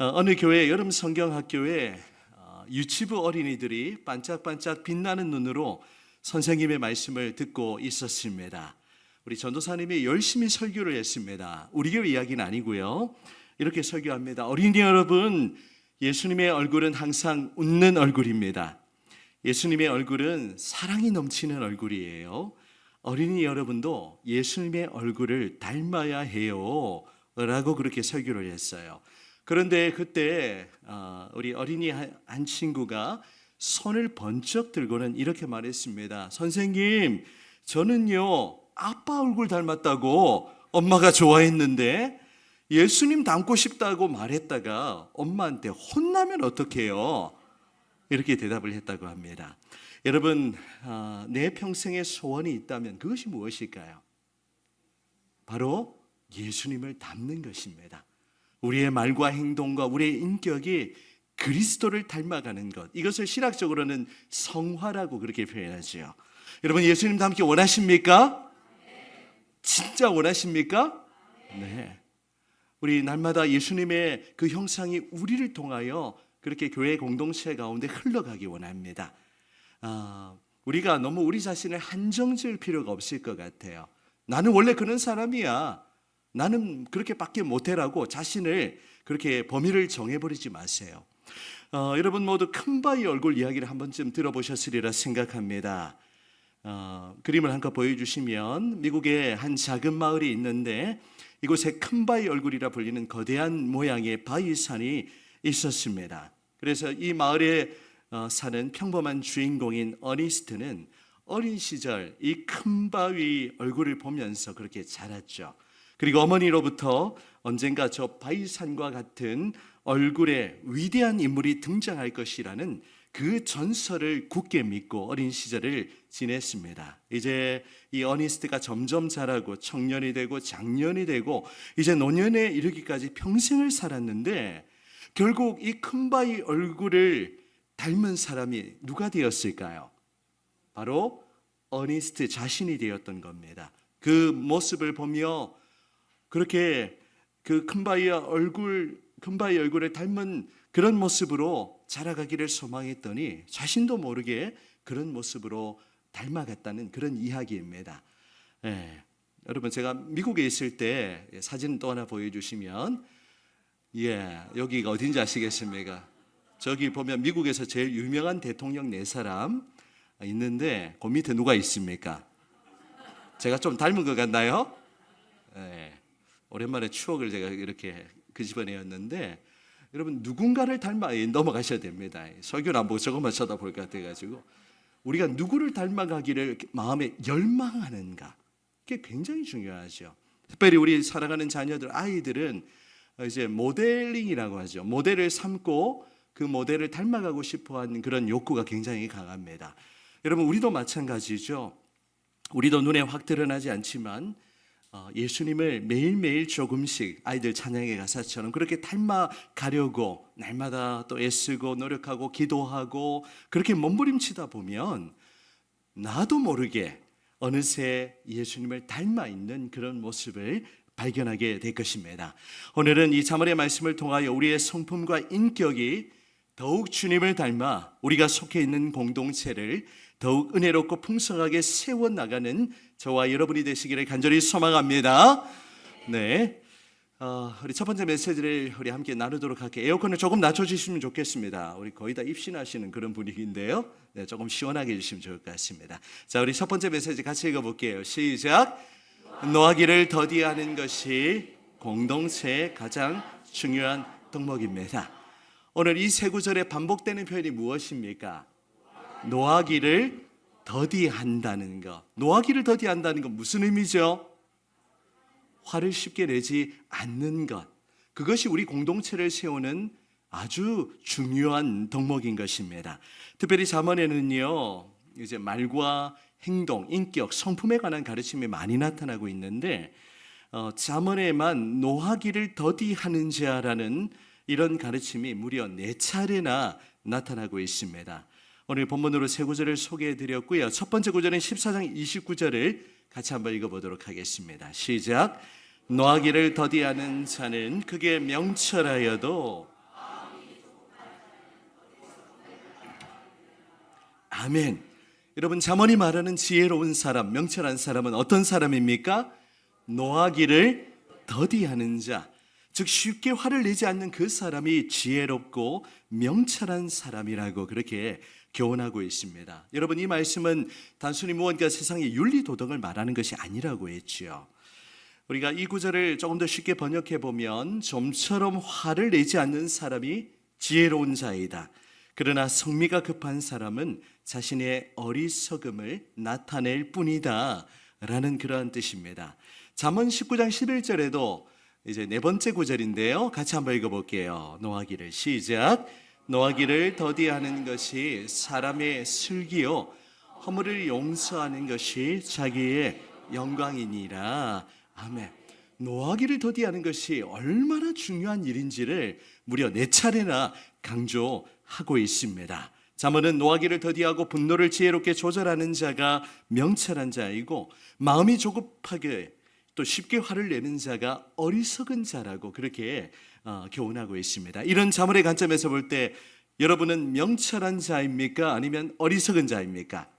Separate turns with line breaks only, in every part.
어느 교회 여름 성경학교에 유치부 어린이들이 반짝반짝 빛나는 눈으로 선생님의 말씀을 듣고 있었습니다. 우리 전도사님이 열심히 설교를 했습니다. 우리 교회 이야기는 아니고요. 이렇게 설교합니다. 어린이 여러분, 예수님의 얼굴은 항상 웃는 얼굴입니다. 예수님의 얼굴은 사랑이 넘치는 얼굴이에요. 어린이 여러분도 예수님의 얼굴을 닮아야 해요 라고 그렇게 설교를 했어요. 그런데 그때 우리 어린이 한 친구가 손을 번쩍 들고는 이렇게 말했습니다. 선생님, 저는요 아빠 얼굴 닮았다고 엄마가 좋아했는데 예수님 닮고 싶다고 말했다가 엄마한테 혼나면 어떡해요? 이렇게 대답을 했다고 합니다. 여러분, 내 평생의 소원이 있다면 그것이 무엇일까요? 바로 예수님을 닮는 것입니다. 우리의 말과 행동과 우리의 인격이 그리스도를 닮아가는 것, 이것을 신학적으로는 성화라고 그렇게 표현하죠. 여러분, 예수님 닮기 원하십니까? 진짜 원하십니까? 네. 우리 날마다 예수님의 그 형상이 우리를 통하여 그렇게 교회 공동체 가운데 흘러가기 원합니다. 우리가 너무 우리 자신을 한정 지을 필요가 없을 것 같아요. 나는 원래 그런 사람이야, 나는 그렇게밖에 못해라고 자신을 그렇게 범위를 정해버리지 마세요. 여러분 모두 큰바위 얼굴 이야기를 한 번쯤 들어보셨으리라 생각합니다. 그림을 한껏 보여주시면 미국의 한 작은 마을이 있는데 이곳에 큰바위 얼굴이라 불리는 거대한 모양의 바위산이 있었습니다. 그래서 이 마을에 사는 평범한 주인공인 어니스트는 어린 시절 이 큰바위 얼굴을 보면서 그렇게 자랐죠. 그리고 어머니로부터 언젠가 저 바위산과 같은 얼굴의 위대한 인물이 등장할 것이라는 그 전설을 굳게 믿고 어린 시절을 지냈습니다. 이제 이 어니스트가 점점 자라고 청년이 되고 장년이 되고 이제 노년에 이르기까지 평생을 살았는데 결국 이 큰바위 얼굴을 닮은 사람이 누가 되었을까요? 바로 어니스트 자신이 되었던 겁니다. 그 모습을 보며 그렇게 그 큰바위 얼굴을 닮은 그런 모습으로 자라가기를 소망했더니 자신도 모르게 그런 모습으로 닮아갔다는 그런 이야기입니다. 여러분, 제가 미국에 있을 때 사진 또 하나 보여주시면, 여기가 어딘지 아시겠습니까? 저기 보면 미국에서 제일 유명한 대통령 4사람 있는데 그 밑에 누가 있습니까? 제가 좀 닮은 것 같나요? 오랜만에 추억을 제가 이렇게 끄집어내었는데, 여러분 누군가를 닮아 넘어가셔야 됩니다. 설교를 안 보고 저것만 쳐다볼 것 같아가지고 우리가 누구를 닮아가기를 마음에 열망하는가, 그게 굉장히 중요하죠. 특별히 우리 사랑하는 자녀들, 아이들은 이제 모델링이라고 하죠. 모델을 삼고 그 모델을 닮아가고 싶어하는 그런 욕구가 굉장히 강합니다. 여러분, 우리도 마찬가지죠. 우리도 눈에 확 드러나지 않지만 예수님을 매일매일 조금씩 아이들 찬양의 가사처럼 그렇게 닮아가려고 날마다 또 애쓰고 노력하고 기도하고 그렇게 몸부림치다 보면 나도 모르게 어느새 예수님을 닮아 있는 그런 모습을 발견하게 될 것입니다. 오늘은 이 자문의 말씀을 통하여 우리의 성품과 인격이 더욱 주님을 닮아 우리가 속해 있는 공동체를 더욱 은혜롭고 풍성하게 세워나가는 저와 여러분이 되시기를 간절히 소망합니다. 네, 우리 첫 번째 메시지를 우리 함께 나누도록 할게요. 에어컨을 조금 낮춰주시면 좋겠습니다. 우리 거의 다 입신하시는 그런 분위기인데요. 네, 조금 시원하게 해주시면 좋을 것 같습니다. 자, 우리 첫 번째 메시지 같이 읽어볼게요. 시작. 노하기를 더디하는 것이 공동체의 가장 중요한 덕목입니다. 오늘 이 세 구절에 반복되는 표현이 무엇입니까? 노하기를 더디한다는 것. 노하기를 더디한다는 것 무슨 의미죠? 화를 쉽게 내지 않는 것. 그것이 우리 공동체를 세우는 아주 중요한 덕목인 것입니다. 특별히 잠언에는요, 이제 말과 행동, 인격, 성품에 관한 가르침이 많이 나타나고 있는데 잠언에만 노하기를 더디하는 자라는 이런 가르침이 무려 4차례나 나타나고 있습니다. 오늘 본문으로 세 구절을 소개해드렸고요. 첫 번째 구절은 14장 29절을 같이 한번 읽어보도록 하겠습니다. 시작. 노하기를 더디하는 자는 그게 명철하여도 아멘. 여러분, 잠언이 말하는 지혜로운 사람, 명철한 사람은 어떤 사람입니까? 노하기를 더디하는 자, 즉 쉽게 화를 내지 않는 그 사람이 지혜롭고 명철한 사람이라고 그렇게 교훈하고 있습니다. 여러분, 이 말씀은 단순히 무언가 세상의 윤리 도덕을 말하는 것이 아니라고 했지요. 우리가 이 구절을 조금 더 쉽게 번역해 보면, 좀처럼 화를 내지 않는 사람이 지혜로운 자이다. 그러나 성미가 급한 사람은 자신의 어리석음을 나타낼 뿐이다 라는 그러한 뜻입니다. 잠언 19장 11절에도 이제 네 번째 구절인데요, 같이 한번 읽어볼게요. 노하기를 시작. 노하기를 더디하는 것이 사람의 슬기요, 허물을 용서하는 것이 자기의 영광이니라. 아멘. 노하기를 더디하는 것이 얼마나 중요한 일인지를 무려 4차례나 강조하고 있습니다. 잠언은 노하기를 더디하고 분노를 지혜롭게 조절하는 자가 명철한 자이고, 마음이 조급하게 또 쉽게 화를 내는 자가 어리석은 자라고 그렇게 교훈하고 있습니다. 이런 잠언의 관점에서 볼 때 여러분은 명철한 자입니까? 아니면 어리석은 자입니까?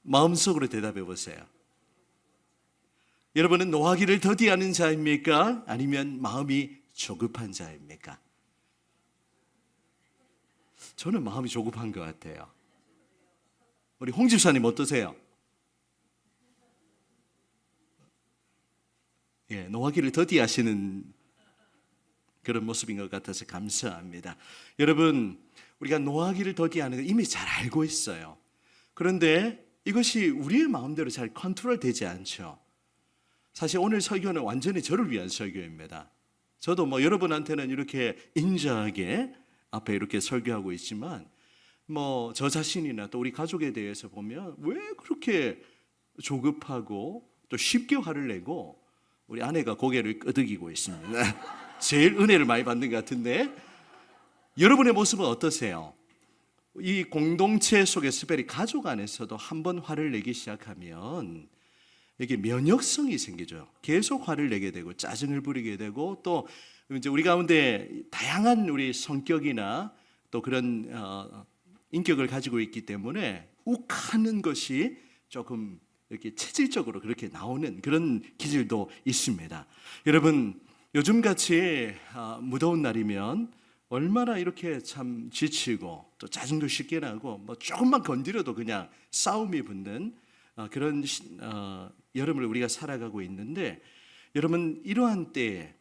마음속으로 대답해 보세요. 여러분은 노하기를 더디하는 자입니까? 아니면 마음이 조급한 자입니까? 저는 마음이 조급한 것 같아요. 우리 홍 집사님 어떠세요? 예, 노하기를 더디하시는 그런 모습인 것 같아서 감사합니다. 여러분, 우리가 노하기를 더디하는 거 이미 잘 알고 있어요. 그런데 이것이 우리의 마음대로 잘 컨트롤 되지 않죠. 사실 오늘 설교는 완전히 저를 위한 설교입니다. 저도 여러분한테는 이렇게 인자하게 앞에 이렇게 설교하고 있지만, 저 자신이나 또 우리 가족에 대해서 보면 왜 그렇게 조급하고 또 쉽게 화를 내고, 우리 아내가 고개를 끄덕이고 있습니다. 제일 은혜를 많이 받는 것 같은데, 여러분의 모습은 어떠세요? 이 공동체 속에서, 특별히 가족 안에서도 한번 화를 내기 시작하면 이게 면역성이 생기죠. 계속 화를 내게 되고 짜증을 부리게 되고, 또 이제 우리 가운데 다양한 우리 성격이나 또 그런 인격을 가지고 있기 때문에 욱하는 것이 조금 이렇게 체질적으로 그렇게 나오는 그런 기질도 있습니다. 여러분, 요즘같이 무더운 날이면 얼마나 이렇게 참 지치고 또 짜증도 쉽게 나고, 조금만 건드려도 그냥 싸움이 붙는 그런 여름을 우리가 살아가고 있는데, 여러분, 이러한 때에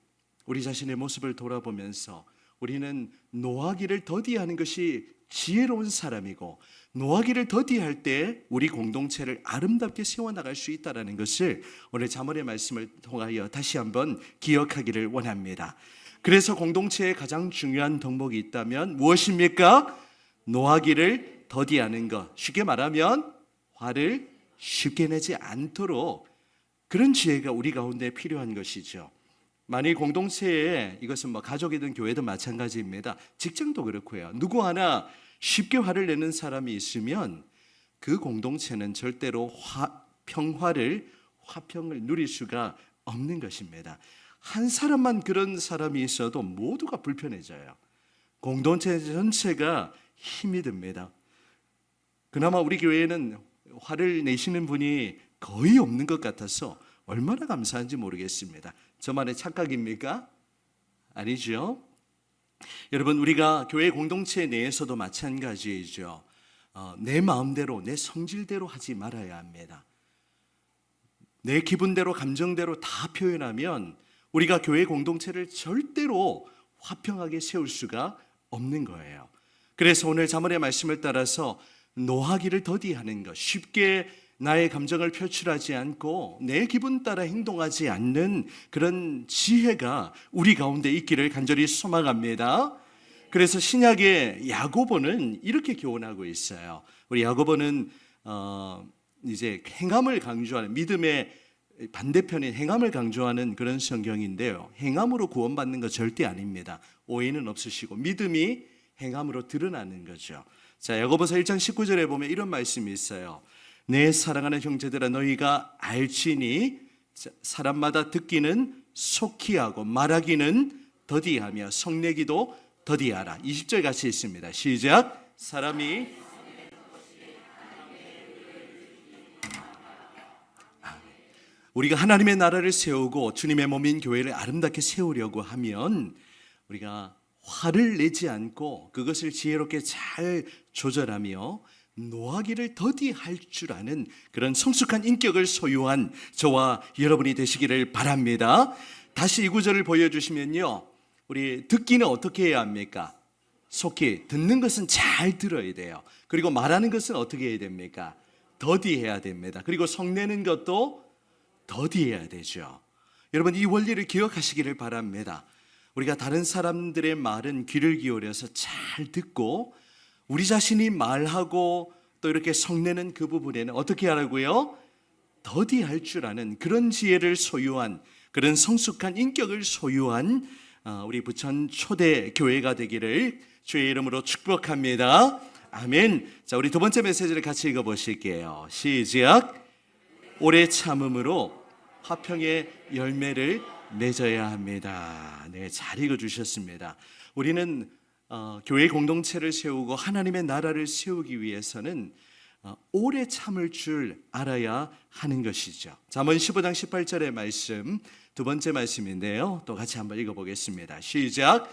우리 자신의 모습을 돌아보면서 우리는 노하기를 더디하는 것이 지혜로운 사람이고, 노하기를 더디할 때 우리 공동체를 아름답게 세워나갈 수 있다는 것을 오늘 잠언의 말씀을 통하여 다시 한번 기억하기를 원합니다. 그래서 공동체의 가장 중요한 덕목이 있다면 무엇입니까? 노하기를 더디하는 것. 쉽게 말하면 화를 쉽게 내지 않도록, 그런 지혜가 우리 가운데 필요한 것이죠. 만일 공동체에, 이것은 가족이든 교회든 마찬가지입니다. 직장도 그렇고요. 누구 하나 쉽게 화를 내는 사람이 있으면 그 공동체는 절대로 화평을 누릴 수가 없는 것입니다. 한 사람만 그런 사람이 있어도 모두가 불편해져요. 공동체 전체가 힘이 듭니다. 그나마 우리 교회에는 화를 내시는 분이 거의 없는 것 같아서 얼마나 감사한지 모르겠습니다. 저만의 착각입니까? 아니죠. 여러분, 우리가 교회 공동체 내에서도 마찬가지이죠. 내 마음대로, 내 성질대로 하지 말아야 합니다. 내 기분대로, 감정대로 다 표현하면 우리가 교회 공동체를 절대로 화평하게 세울 수가 없는 거예요. 그래서 오늘 잠언의 말씀을 따라서 노하기를 더디하는 것, 쉽게 나의 감정을 표출하지 않고 내 기분 따라 행동하지 않는 그런 지혜가 우리 가운데 있기를 간절히 소망합니다. 그래서 신약의 야고보는 이렇게 교훈하고 있어요. 우리 야고보는 이제 행함을 강조하는, 믿음의 반대편인 행함을 강조하는 그런 성경인데요. 행함으로 구원받는 거 절대 아닙니다. 오해는 없으시고 믿음이 행함으로 드러나는 거죠. 자, 야고보서 1장 19절에 보면 이런 말씀이 있어요. 내 사랑하는 형제들아, 너희가 알지니 사람마다 듣기는 속히 하고 말하기는 더디하며 성내기도 더디하라. 20절 같이 있습니다. 시작. 사람이 우리가 하나님의 나라를 세우고 주님의 몸인 교회를 아름답게 세우려고 하면 우리가 화를 내지 않고 그것을 지혜롭게 잘 조절하며 노하기를 더디할 줄 아는 그런 성숙한 인격을 소유한 저와 여러분이 되시기를 바랍니다. 다시 이 구절을 보여주시면요, 우리 듣기는 어떻게 해야 합니까? 속히 듣는 것은 잘 들어야 돼요. 그리고 말하는 것은 어떻게 해야 됩니까? 더디해야 됩니다. 그리고 성내는 것도 더디해야 되죠. 여러분, 이 원리를 기억하시기를 바랍니다. 우리가 다른 사람들의 말은 귀를 기울여서 잘 듣고 우리 자신이 말하고 또 이렇게 성내는 그 부분에는 어떻게 하라고요? 더디할 줄 아는 그런 지혜를 소유한, 그런 성숙한 인격을 소유한 우리 부천 초대 교회가 되기를 주의 이름으로 축복합니다. 아멘. 자, 우리 두 번째 메시지를 같이 읽어보실게요. 시작. 오래 참음으로 화평의 열매를 맺어야 합니다. 네, 잘 읽어주셨습니다. 우리는 교회 공동체를 세우고 하나님의 나라를 세우기 위해서는 오래 참을 줄 알아야 하는 것이죠. 잠언 15장 18절의 말씀, 두 번째 말씀인데요, 또 같이 한번 읽어보겠습니다. 시작.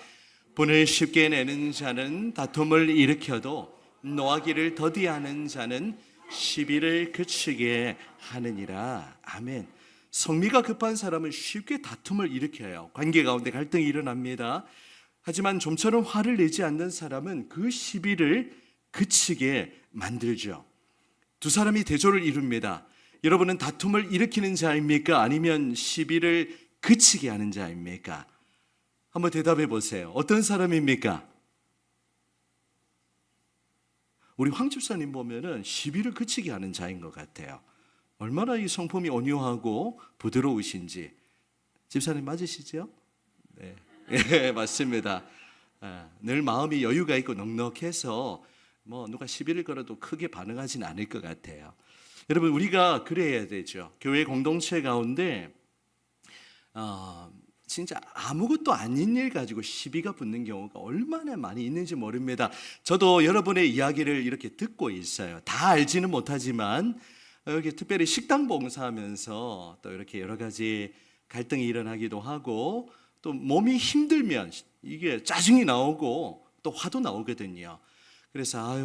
분을 쉽게 내는 자는 다툼을 일으켜도 노하기를 더디하는 자는 시비를 그치게 하느니라. 아멘. 성미가 급한 사람은 쉽게 다툼을 일으켜요. 관계 가운데 갈등이 일어납니다. 하지만 좀처럼 화를 내지 않는 사람은 그 시비를 그치게 만들죠. 두 사람이 대조를 이룹니다. 여러분은 다툼을 일으키는 자입니까? 아니면 시비를 그치게 하는 자입니까? 한번 대답해 보세요. 어떤 사람입니까? 우리 황 집사님 보면은 시비를 그치게 하는 자인 것 같아요. 얼마나 이 성품이 온유하고 부드러우신지. 집사님 맞으시죠? 네, 네, 맞습니다. 늘 마음이 여유가 있고 넉넉해서 누가 시비를 걸어도 크게 반응하진 않을 것 같아요. 여러분, 우리가 그래야 되죠. 교회 공동체 가운데 진짜 아무것도 아닌 일 가지고 시비가 붙는 경우가 얼마나 많이 있는지 모릅니다. 저도 여러분의 이야기를 이렇게 듣고 있어요. 다 알지는 못하지만 여기 특별히 식당 봉사하면서 또 이렇게 여러 가지 갈등이 일어나기도 하고 또 몸이 힘들면 이게 짜증이 나오고 또 화도 나오거든요. 그래서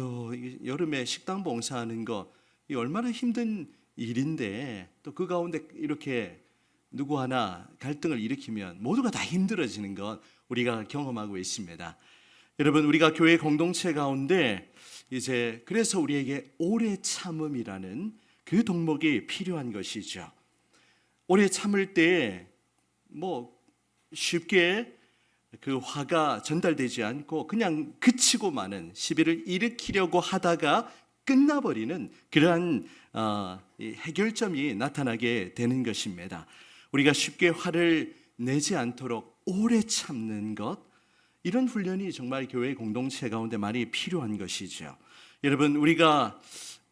여름에 식당 봉사하는 거 이 얼마나 힘든 일인데 또 그 가운데 이렇게 누구 하나 갈등을 일으키면 모두가 다 힘들어지는 것 우리가 경험하고 있습니다. 여러분, 우리가 교회 공동체 가운데 이제 그래서 우리에게 오래 참음이라는 그 덕목이 필요한 것이죠. 오래 참을 때 쉽게 그 화가 전달되지 않고 그냥 그치고 마는, 시비를 일으키려고 하다가 끝나버리는 그러한 해결점이 나타나게 되는 것입니다. 우리가 쉽게 화를 내지 않도록 오래 참는 것, 이런 훈련이 정말 교회 공동체 가운데 많이 필요한 것이죠. 여러분, 우리가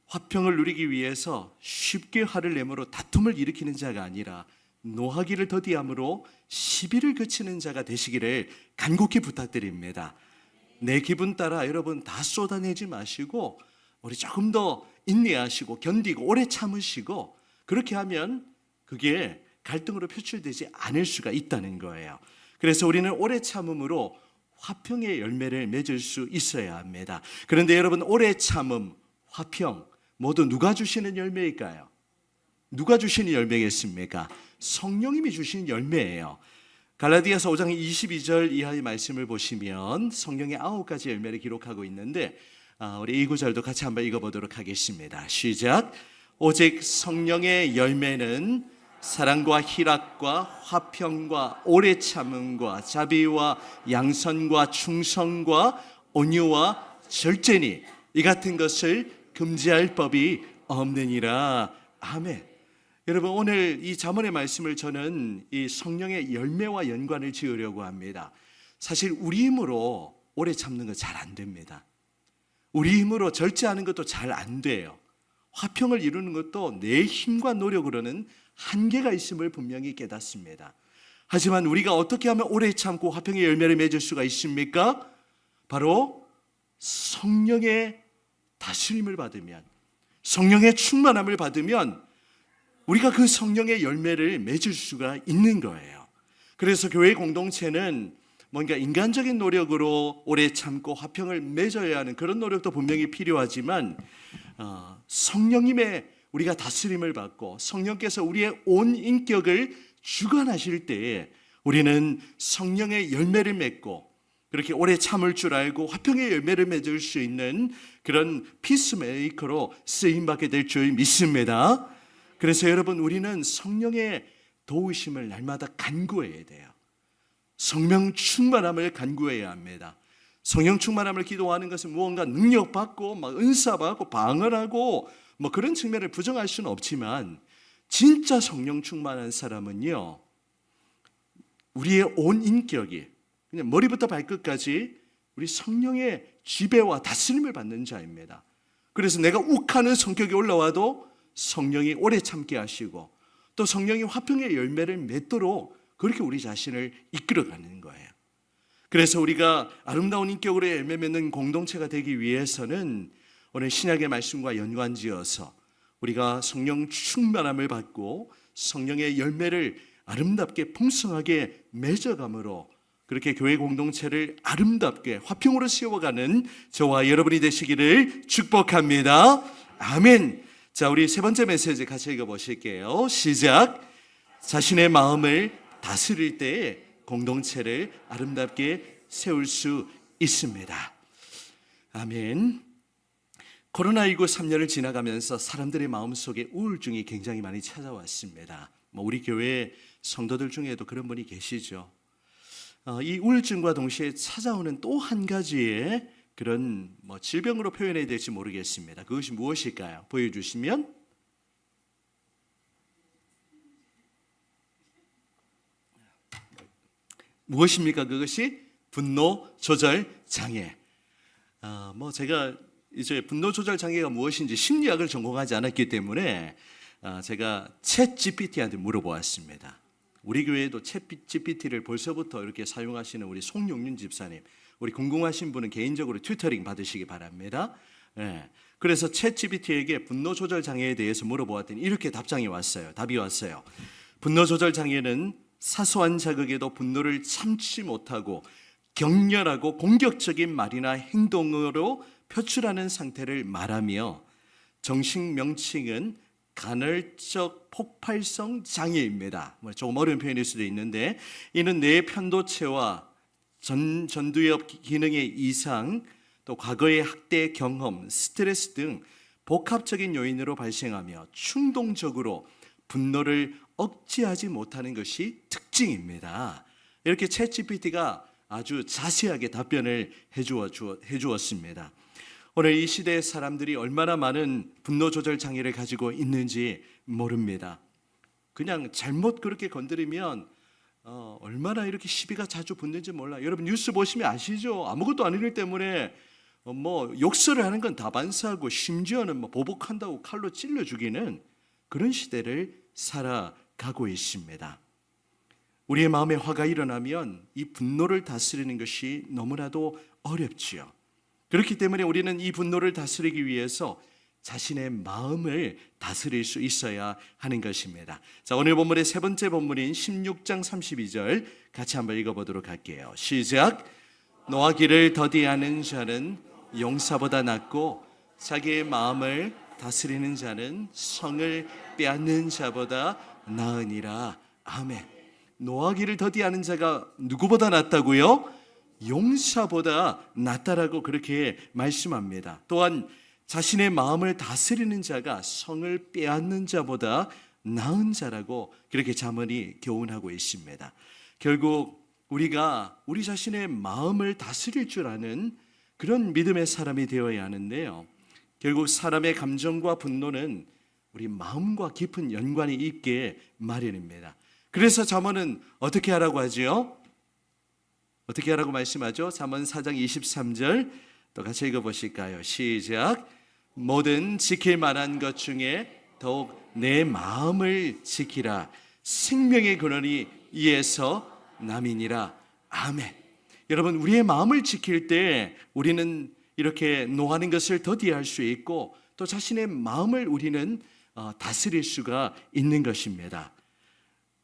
화평을 누리기 위해서 쉽게 화를 내므로 다툼을 일으키는 자가 아니라 노하기를 더디함으로 시비를 그치는 자가 되시기를 간곡히 부탁드립니다. 내 기분 따라 여러분 다 쏟아내지 마시고 우리 조금 더 인내하시고 견디고 오래 참으시고, 그렇게 하면 그게 갈등으로 표출되지 않을 수가 있다는 거예요. 그래서 우리는 오래 참음으로 화평의 열매를 맺을 수 있어야 합니다. 그런데 여러분, 오래 참음, 화평 모두 누가 주시는 열매일까요? 누가 주시는 열매겠습니까? 성령님이 주시는 열매예요. 갈라디아서 5장 22절 이하의 말씀을 보시면 성령의 9가지 열매를 기록하고 있는데 우리 이 구절도 같이 한번 읽어보도록 하겠습니다. 시작. 오직 성령의 열매는 사랑과 희락과 화평과 오래 참음과 자비와 양선과 충성과 온유와 절제니 이 같은 것을 금지할 법이 없느니라. 아멘. 여러분, 오늘 이 잠언의 말씀을 저는 이 성령의 열매와 연관을 지으려고 합니다. 사실 우리 힘으로 오래 참는 거 잘 안 됩니다. 우리 힘으로 절제하는 것도 잘 안 돼요. 화평을 이루는 것도 내 힘과 노력으로는 한계가 있음을 분명히 깨닫습니다. 하지만 우리가 어떻게 하면 오래 참고 화평의 열매를 맺을 수가 있습니까? 바로 성령의 다스림을 받으면, 성령의 충만함을 받으면 우리가 그 성령의 열매를 맺을 수가 있는 거예요. 그래서 교회 공동체는 뭔가 인간적인 노력으로 오래 참고 화평을 맺어야 하는 그런 노력도 분명히 필요하지만 성령님의 우리가 다스림을 받고 성령께서 우리의 온 인격을 주관하실 때에 우리는 성령의 열매를 맺고 그렇게 오래 참을 줄 알고 화평의 열매를 맺을 수 있는 그런 피스메이커로 쓰임받게 될 줄 믿습니다. 그래서 여러분, 우리는 성령의 도우심을 날마다 간구해야 돼요. 성령 충만함을 간구해야 합니다. 성령 충만함을 기도하는 것은 무언가 능력받고 막 은사받고 방언하고 뭐 그런 측면을 부정할 수는 없지만, 진짜 성령 충만한 사람은요, 우리의 온 인격이 그냥 머리부터 발끝까지 우리 성령의 지배와 다스림을 받는 자입니다. 그래서 내가 욱하는 성격이 올라와도 성령이 오래 참게 하시고 또 성령이 화평의 열매를 맺도록 그렇게 우리 자신을 이끌어가는 거예요. 그래서 우리가 아름다운 인격으로 열매 맺는 공동체가 되기 위해서는 오늘 신약의 말씀과 연관지어서 우리가 성령 충만함을 받고 성령의 열매를 아름답게 풍성하게 맺어감으로 그렇게 교회 공동체를 아름답게 화평으로 세워가는 저와 여러분이 되시기를 축복합니다. 아멘. 자, 우리 세 번째 메시지 같이 읽어보실게요. 시작. 자신의 마음을 다스릴 때에 공동체를 아름답게 세울 수 있습니다. 아멘. 코로나19 3년을 지나가면서 사람들의 마음속에 우울증이 굉장히 많이 찾아왔습니다. 우리 교회 성도들 중에도 그런 분이 계시죠. 이 우울증과 동시에 찾아오는 또 한 가지의 그런 질병으로 표현해야 될지 모르겠습니다. 그것이 무엇일까요? 보여주시면. 무엇입니까? 그것이 분노 조절 장애. 제가 이제 분노 조절 장애가 무엇인지 심리학을 전공하지 않았기 때문에 제가 챗 GPT한테 물어보았습니다. 우리 교회에도 챗 GPT를 벌써부터 이렇게 사용하시는 우리 송용윤 집사님, 우리 궁금하신 분은 개인적으로 튜터링 받으시기 바랍니다. 그래서 챗 GPT에게 분노 조절 장애에 대해서 물어보았더니 이렇게 답이 왔어요. 분노 조절 장애는 사소한 자극에도 분노를 참지 못하고 격렬하고 공격적인 말이나 행동으로 표출하는 상태를 말하며 정식 명칭은 간헐적 폭발성 장애입니다. 조금 어려운 표현일 수도 있는데, 이는 뇌 편도체와 전두엽 기능의 이상, 또 과거의 학대 경험, 스트레스 등 복합적인 요인으로 발생하며 충동적으로 분노를 억제하지 못하는 것이 특징입니다. 이렇게 챗 GPT가 아주 자세하게 답변을 해주었습니다. 오늘 이 시대의 사람들이 얼마나 많은 분노 조절 장애를 가지고 있는지 모릅니다. 그냥 잘못 그렇게 건드리면 얼마나 이렇게 시비가 자주 붙는지 몰라요. 여러분 뉴스 보시면 아시죠? 아무것도 아닌 일 때문에 욕설을 하는 건 다반사하고 심지어는 보복한다고 칼로 찔러 죽이는 그런 시대를 살아가고 있습니다. 우리의 마음에 화가 일어나면 이 분노를 다스리는 것이 너무나도 어렵지요. 그렇기 때문에 우리는 이 분노를 다스리기 위해서 자신의 마음을 다스릴 수 있어야 하는 것입니다. 자, 오늘 본문의 세 번째 본문인 16장 32절 같이 한번 읽어보도록 할게요. 시작. 노하기를 더디하는 자는 용사보다 낫고 자기의 마음을 다스리는 자는 성을 빼앗는 자보다 나으니라. 아멘. 노하기를 더디하는 자가 누구보다 낫다고요? 용사보다 낫다라고 그렇게 말씀합니다. 또한 자신의 마음을 다스리는 자가 성을 빼앗는 자보다 나은 자라고 그렇게 잠언이 교훈하고 있습니다. 결국 우리가 우리 자신의 마음을 다스릴 줄 아는 그런 믿음의 사람이 되어야 하는데요. 결국 사람의 감정과 분노는 우리 마음과 깊은 연관이 있게 마련입니다. 그래서 잠언은 어떻게 하라고 하지요? 어떻게 하라고 말씀하죠? 잠언 4장 23절 또 같이 읽어보실까요? 시작. 모든 지킬 만한 것 중에 더욱 내 마음을 지키라. 생명의 근원이 이에서 남이니라. 아멘. 여러분, 우리의 마음을 지킬 때 우리는 이렇게 노하는 것을 더디할 수 있고 또 자신의 마음을 우리는 다스릴 수가 있는 것입니다.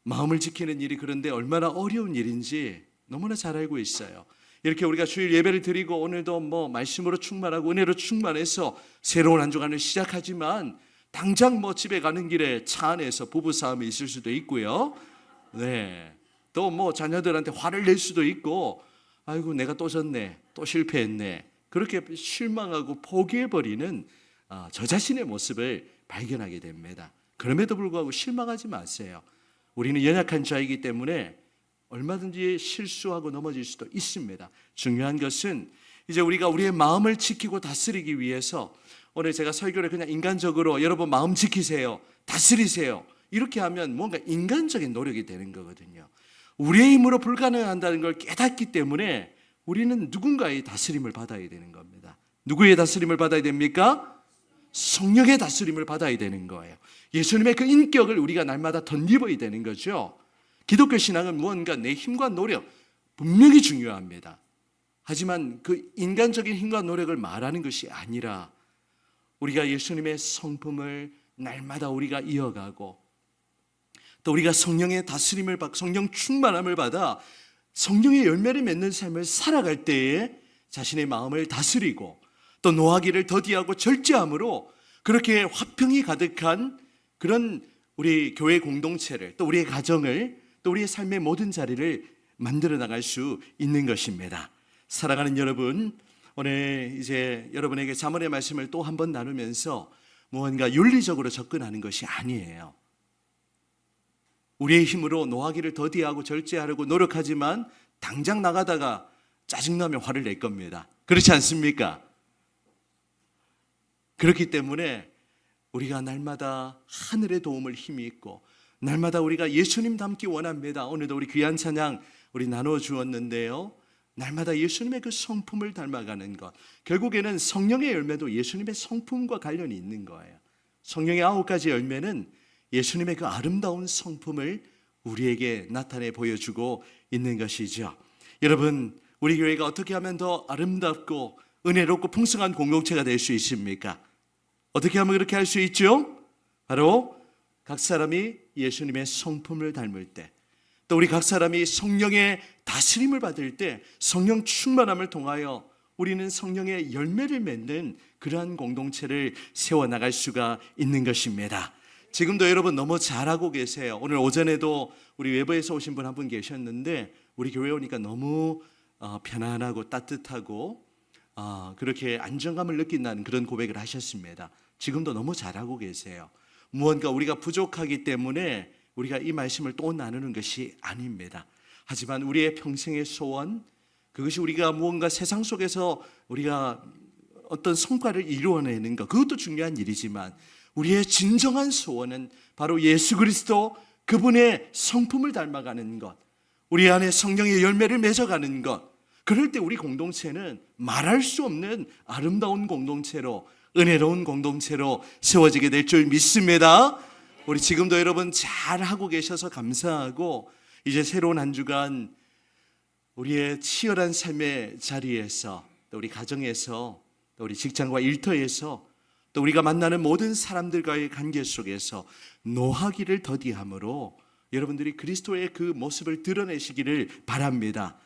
마음을 지키는 일이 그런데 얼마나 어려운 일인지 너무나 잘 알고 있어요. 이렇게 우리가 주일 예배를 드리고 오늘도 말씀으로 충만하고 은혜로 충만해서 새로운 한 주간을 시작하지만 당장 집에 가는 길에 차 안에서 부부싸움이 있을 수도 있고요. 네. 또 자녀들한테 화를 낼 수도 있고, 아이고 내가 또 졌네, 또 실패했네, 그렇게 실망하고 포기해버리는 저 자신의 모습을 발견하게 됩니다. 그럼에도 불구하고 실망하지 마세요. 우리는 연약한 자이기 때문에 얼마든지 실수하고 넘어질 수도 있습니다. 중요한 것은 이제 우리가 우리의 마음을 지키고 다스리기 위해서, 오늘 제가 설교를 그냥 인간적으로 여러분 마음 지키세요, 다스리세요 이렇게 하면 뭔가 인간적인 노력이 되는 거거든요. 우리의 힘으로 불가능한다는 걸 깨닫기 때문에 우리는 누군가의 다스림을 받아야 되는 겁니다. 누구의 다스림을 받아야 됩니까? 성령의 다스림을 받아야 되는 거예요. 예수님의 그 인격을 우리가 날마다 덧입어야 되는 거죠. 기독교 신앙은 무언가 내 힘과 노력 분명히 중요합니다. 하지만 그 인간적인 힘과 노력을 말하는 것이 아니라 우리가 예수님의 성품을 날마다 우리가 이어가고, 또 우리가 성령의 다스림을 받고 성령 충만함을 받아 성령의 열매를 맺는 삶을 살아갈 때에 자신의 마음을 다스리고 또 노하기를 더디하고 절제함으로 그렇게 화평이 가득한 그런 우리 교회 공동체를, 또 우리의 가정을, 또 우리의 삶의 모든 자리를 만들어 나갈 수 있는 것입니다. 사랑하는 여러분, 오늘 이제 여러분에게 잠언의 말씀을 또 한 번 나누면서 무언가 윤리적으로 접근하는 것이 아니에요. 우리의 힘으로 노하기를 더디하고 절제하려고 노력하지만 당장 나가다가 짜증나면 화를 낼 겁니다. 그렇지 않습니까? 그렇기 때문에 우리가 날마다 하늘의 도움을 힘이 있고 날마다 우리가 예수님 닮기 원합니다. 오늘도 우리 귀한 찬양 우리 나누어 주었는데요, 날마다 예수님의 그 성품을 닮아가는 것, 결국에는 성령의 열매도 예수님의 성품과 관련이 있는 거예요. 성령의 9가지 열매는 예수님의 그 아름다운 성품을 우리에게 나타내 보여주고 있는 것이죠. 여러분, 우리 교회가 어떻게 하면 더 아름답고 은혜롭고 풍성한 공동체가 될 수 있습니까? 어떻게 하면 그렇게 할 수 있죠? 바로 각 사람이 예수님의 성품을 닮을 때, 또 우리 각 사람이 성령의 다스림을 받을 때 성령 충만함을 통하여 우리는 성령의 열매를 맺는 그러한 공동체를 세워나갈 수가 있는 것입니다. 지금도 여러분 너무 잘하고 계세요. 오늘 오전에도 우리 외부에서 오신 분 한 분 계셨는데 우리 교회 오니까 너무 편안하고 따뜻하고 그렇게 안정감을 느낀다는 그런 고백을 하셨습니다. 지금도 너무 잘하고 계세요. 무언가 우리가 부족하기 때문에 우리가 이 말씀을 또 나누는 것이 아닙니다. 하지만 우리의 평생의 소원, 그것이 우리가 무언가 세상 속에서 우리가 어떤 성과를 이루어내는 것, 그것도 중요한 일이지만 우리의 진정한 소원은 바로 예수 그리스도 그분의 성품을 닮아가는 것, 우리 안에 성령의 열매를 맺어가는 것. 그럴 때 우리 공동체는 말할 수 없는 아름다운 공동체로, 은혜로운 공동체로 세워지게 될 줄 믿습니다. 우리 지금도 여러분 잘하고 계셔서 감사하고, 이제 새로운 한 주간 우리의 치열한 삶의 자리에서, 또 우리 가정에서, 또 우리 직장과 일터에서, 또 우리가 만나는 모든 사람들과의 관계 속에서 노하기를 더디함으로 여러분들이 그리스도의 그 모습을 드러내시기를 바랍니다.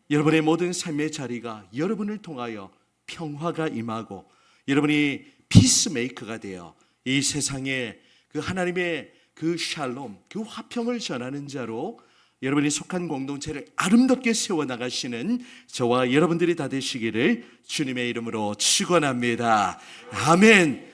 여러분의 모든 삶의 자리가 여러분을 통하여 평화가 임하고 여러분이 피스메이커가 되어 이 세상에 그 하나님의 그 샬롬, 그 화평을 전하는 자로 여러분이 속한 공동체를 아름답게 세워나가시는 저와 여러분들이 다 되시기를 주님의 이름으로 축원합니다. 아멘.